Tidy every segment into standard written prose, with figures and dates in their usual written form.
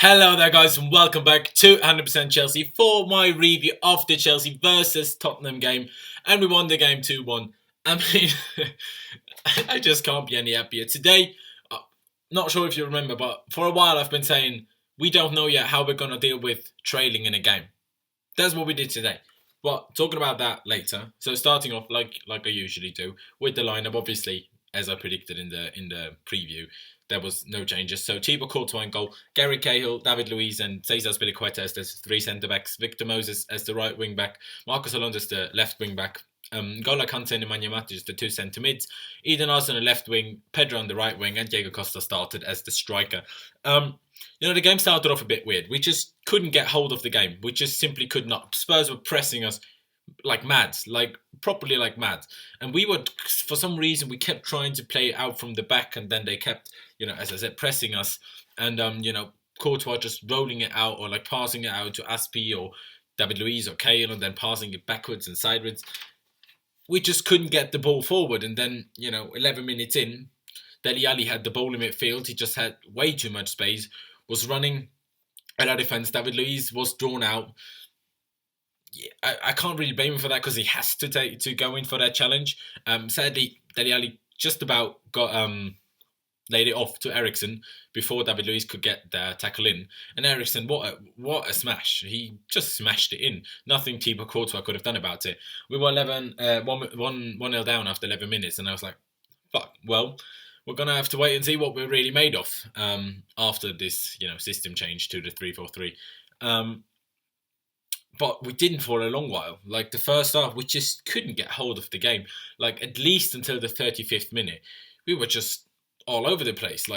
Hello there guys and welcome back to 100% Chelsea for my review of the Chelsea versus Tottenham game, and we won the game 2-1. I mean, I just can't be any happier. Today, not sure if you remember, but for a while I've been saying we don't know yet how we're going to deal with trailing in a game. That's what we did today. But talking about that later. So starting off like I usually do with the lineup, obviously as I predicted in the preview, there was no changes. So Thibaut Courtois in goal, Gary Cahill, David Luiz and Cesar Azpilicueta as the three centre-backs, Victor Moses as the right wing-back, Marcos Alonso as the left wing-back, N'Golo Kante and Nemanja Matic the two centre-mids, Eden Hazard on the left wing, Pedro on the right wing, and Diego Costa started as the striker. The game started off a bit weird. We just couldn't get hold of the game. We just simply could not. Spurs were pressing us like mad, properly like mad. And we were, for some reason, we kept trying to play out from the back, and then they kept, as I said, pressing us. And, Courtois just rolling it out or passing it out to Aspi or David Luiz or Cahill and then passing it backwards and sideways. We just couldn't get the ball forward. And then, 11 minutes in, Dele Alli had the ball in midfield. He just had way too much space, was running at our defence. David Luiz was drawn out. I can't really blame him for that because he has to go in for that challenge. Sadly, Dele Alli just about got laid it off to Eriksen before David Luiz could get the tackle in. And Eriksen, what a smash. He just smashed it in. Nothing Thibaut Courtois could have done about it. We were 1-0 down after 11 minutes, and I was like, fuck, well, we're going to have to wait and see what we're really made of after this, system change to the 3-4-3. But we didn't for a long while. The first half, we just couldn't get hold of the game. At least until the 35th minute, we were just all over the place.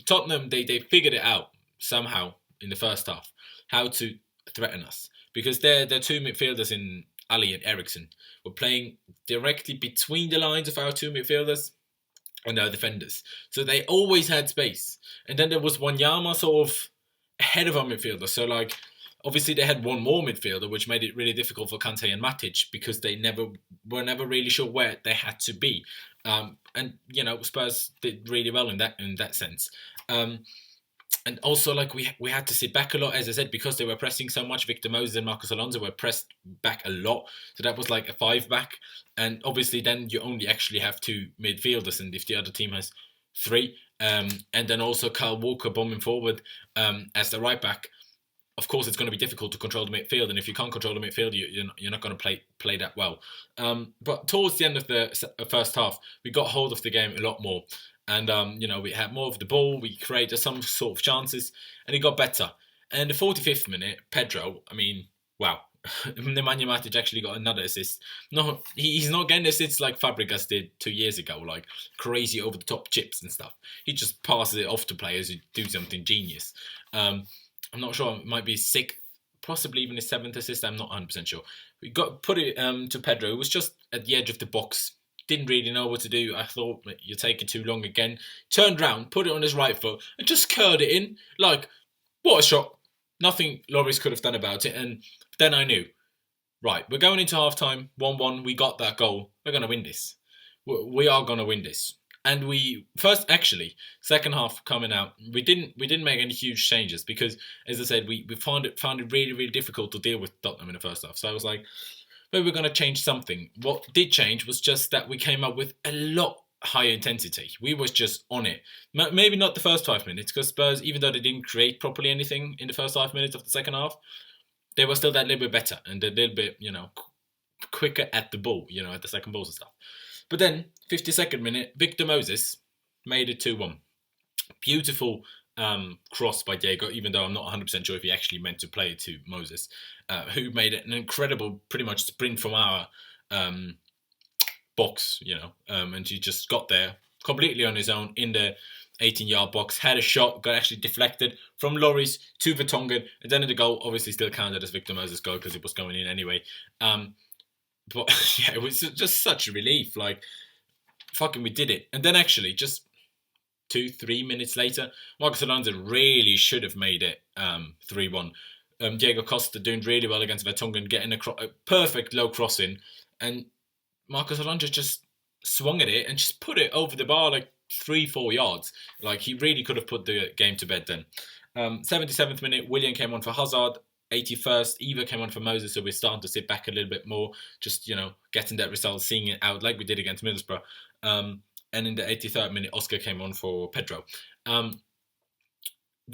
Tottenham, they figured it out somehow in the first half, how to threaten us. Because their two midfielders in Ali and Eriksen were playing directly between the lines of our two midfielders and our defenders. So they always had space. And then there was Wanyama sort of ahead of our midfielder. So obviously, they had one more midfielder, which made it really difficult for Kante and Matic because they were never really sure where they had to be. And Spurs did really well in that sense. And also, we had to sit back a lot, as I said, because they were pressing so much. Victor Moses and Marcos Alonso were pressed back a lot. So that was like a 5-back. And obviously, then you only actually have two midfielders. And if the other team has three, and then also Kyle Walker bombing forward as the right back, of course, it's going to be difficult to control the midfield, and if you can't control the midfield, you're not going to play that well. But towards the end of the first half, we got hold of the game a lot more, and we had more of the ball. We created some sort of chances, and it got better. And the 45th minute, Pedro, wow. Nemanja Matic actually got another assist. No, he's not getting assists like Fabregas did 2 years ago, crazy over-the-top chips and stuff. He just passes it off to players who do something genius. I'm not sure. It might be his 6th, possibly even his 7th assist. I'm not 100% sure. We put it to Pedro. It was just at the edge of the box. Didn't really know what to do. I thought, you're taking too long again. Turned round, put it on his right foot, and just curled it in. What a shot. Nothing Lloris could have done about it. And then I knew, right, we're going into half-time, 1-1. We got that goal. We're going to win this. We are going to win this. And second half coming out, we didn't make any huge changes because, as I said, we found it really, really difficult to deal with Tottenham in the first half. So I was like, maybe we're going to change something. What did change was just that we came up with a lot higher intensity. We was just on it. Maybe not the first 5 minutes because Spurs, even though they didn't create properly anything in the first 5 minutes of the second half, they were still that little bit better and a little bit, quicker at the ball, at the second balls and stuff. But then, 52nd minute, Victor Moses made it 2-1. Beautiful cross by Diego, even though I'm not 100% sure if he actually meant to play it to Moses, who made an incredible, pretty much sprint from our box, and he just got there completely on his own in the 18-yard box, had a shot, got actually deflected from Lloris to Vertonghen, and then in the goal, obviously still counted as Victor Moses' goal because it was going in anyway. But yeah, it was just such a relief. We did it. And then actually, just 2-3 minutes later, Marcos Alonso really should have made it 3-1. Diego Costa doing really well against Vertonghen, getting a perfect low crossing. And Marcos Alonso just swung at it and just put it over the bar 3-4 yards. He really could have put the game to bed then. 77th minute, Willian came on for Hazard. 81st, Eva came on for Moses, so we're starting to sit back a little bit more, just, getting that result, seeing it out like we did against Middlesbrough. And in the 83rd minute, Oscar came on for Pedro.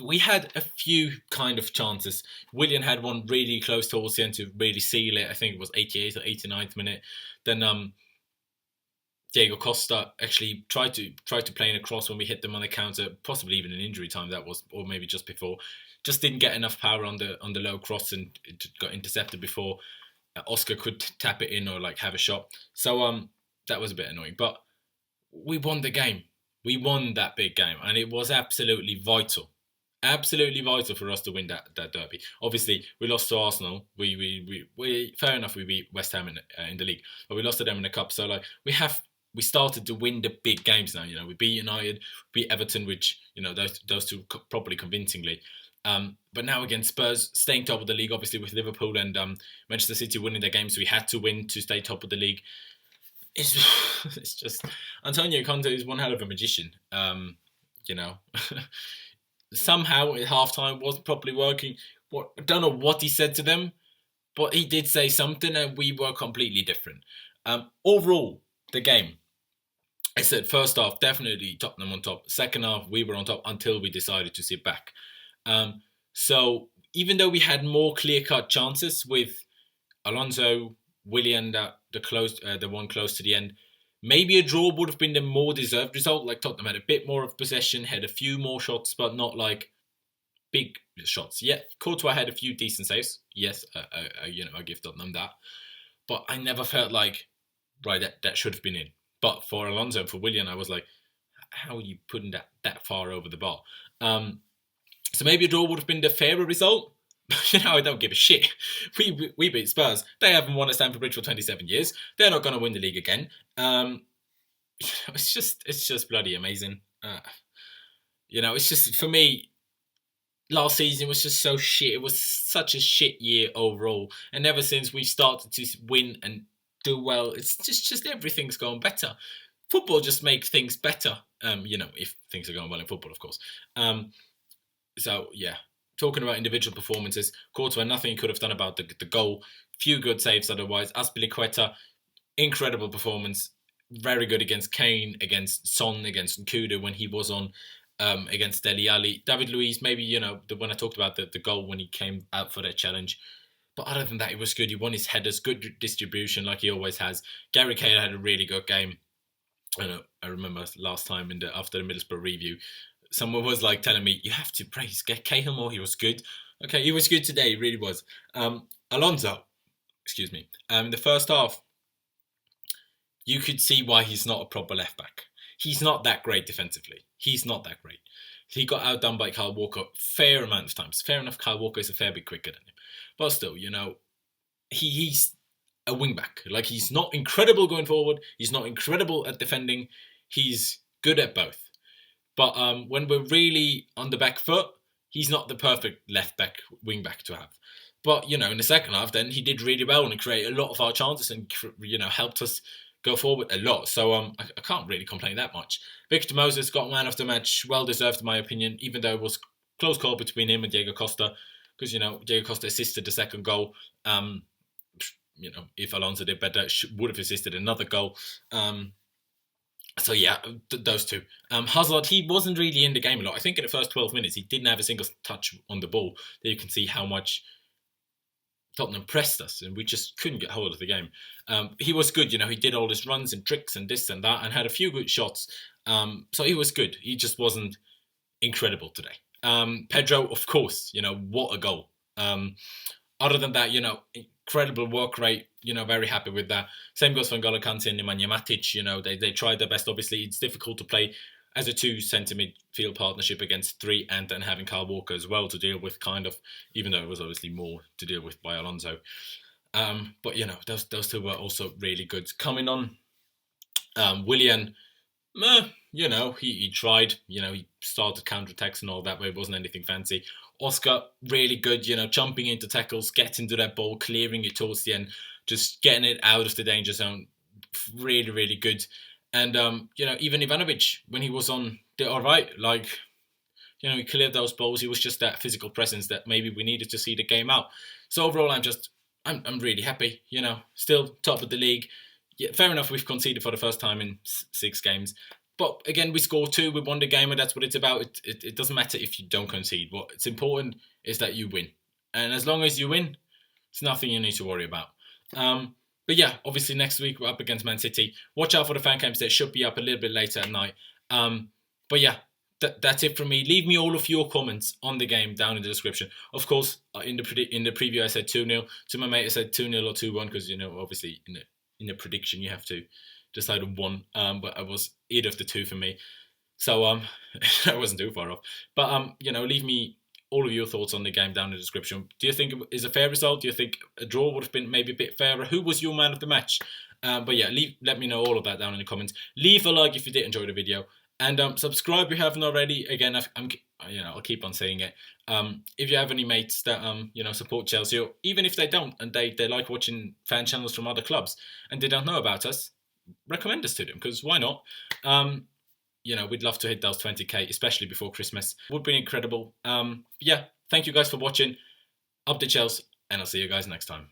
We had a few kind of chances. Willian had one really close towards the end to really seal it. I think it was 88th or 89th minute. Then Diego Costa actually tried to play in a cross when we hit them on the counter, possibly even in injury time that was, or maybe just before. Just didn't get enough power on the low cross and it got intercepted before Oscar could tap it in or have a shot. So that was a bit annoying. But we won the game. We won that big game, and it was absolutely vital. Absolutely vital for us to win that derby. Obviously, we lost to Arsenal. We fair enough. We beat West Ham in the league, but we lost to them in the cup. So we started to win the big games now. We beat United, beat Everton, which those two properly convincingly. But now against Spurs, staying top of the league, obviously with Liverpool and Manchester City winning their games, we had to win to stay top of the league. It's just Antonio Conte is one hell of a magician. Somehow at halftime wasn't properly working. I don't know what he said to them, but he did say something, and we were completely different. Overall, the game, I said first half definitely Tottenham on top. Second half we were on top until we decided to sit back. So even though we had more clear-cut chances with Alonso, Willian, the one close to the end, maybe a draw would have been the more deserved result. Tottenham had a bit more of possession, had a few more shots, but not big shots. Yeah, Courtois had a few decent saves. Yes, I give Tottenham that. But I never felt that should have been in. But for Alonso and for Willian, I was like, how are you putting that far over the bar? So maybe a draw would have been the fairer result. I don't give a shit. We beat Spurs. They haven't won at Stamford Bridge for 27 years. They're not going to win the league again. It's just bloody amazing. It's just, for me, last season was just so shit. It was such a shit year overall. And ever since we started to win and do well, it's just everything's going better. Football just makes things better. If things are going well in football, of course. So, yeah. Talking about individual performances, Courtois, nothing he could have done about the goal. Few good saves otherwise. Azpilicueta, incredible performance. Very good against Kane, against Son, against Nkudu when he was on, against Dele Alli. David Luiz, maybe, when I talked about the goal when he came out for that challenge. But other than that, it was good. He won his headers, good distribution like he always has. Gary Cahill had a really good game. I remember last time after the Middlesbrough review, someone was telling me, you have to praise Cahill more. He was good. Okay, he was good today. He really was. Alonso, excuse me. In the first half, you could see why he's not a proper left back. He's not that great defensively. He's not that great. He got outdone by Kyle Walker fair amount of times. Fair enough, Kyle Walker is a fair bit quicker than him. But still, he's a wing back. He's not incredible going forward. He's not incredible at defending. He's good at both. But when we're really on the back foot, he's not the perfect left back, wing back to have. But, in the second half, then he did really well and created a lot of our chances and, helped us go forward a lot. So I can't really complain that much. Victor Moses got man of the match, well deserved in my opinion, even though it was close call between him and Diego Costa, because, Diego Costa assisted the second goal. If Alonso did better, would have assisted another goal. So yeah, those two. Hazard, he wasn't really in the game a lot. I think in the first 12 minutes, he didn't have a single touch on the ball. There you can see how much Tottenham pressed us, and we just couldn't get hold of the game. He was good, he did all his runs and tricks and this and that, and had a few good shots. So he was good. He just wasn't incredible today. Pedro, of course, what a goal. Other than that, incredible work rate, very happy with that. Same goes for N'Golo Kante and Nemanja Matic. They tried their best. Obviously, it's difficult to play as a two-centre midfield partnership against three, and then having Kyle Walker as well to deal with, kind of, even though it was obviously more to deal with by Alonso. But, those two were also really good. Coming on, Willian, he tried. He started counter-attacks and all that, but it wasn't anything fancy. Oscar, really good, jumping into tackles, getting to that ball, clearing it towards the end, just getting it out of the danger zone. Really, really good. And, even Ivanovic, when he was on, did all right. You know, he cleared those balls. He was just that physical presence that maybe we needed to see the game out. So overall, I'm really happy. You know, still top of the league. Yeah, fair enough. We've conceded for the first time in 6 games. But again, we scored 2, we won the game, and that's what it's about. It doesn't matter if you don't concede. What's important is that you win. And as long as you win, it's nothing you need to worry about. But yeah, obviously next week we're up against Man City. Watch out for the fan cams. They should be up a little bit later at night. But yeah, that's it from me. Leave me all of your comments on the game down in the description. Of course, in the preview I said 2-0. To my mate I said 2-0 or 2-1 because, you know, obviously in the prediction you have to decide on one. But it was either of the two for me. So I wasn't too far off. But you know, leave me all of your thoughts on the game down in the description. Do you think it is a fair result? Do you think a draw would have been maybe a bit fairer? Who was your man of the match? But yeah, let me know all of that down in the comments. Leave a like if you did enjoy the video, and subscribe if you haven't already. Again, I'll keep on saying it. If you have any mates that you know, support Chelsea, or even if they don't and they like watching fan channels from other clubs and they don't know about us, recommend us to them, because why not? You know, we'd love to hit those 20k, especially before Christmas. Would be incredible. Yeah, thank you guys for watching. Up the Chelsea, and I'll see you guys next time.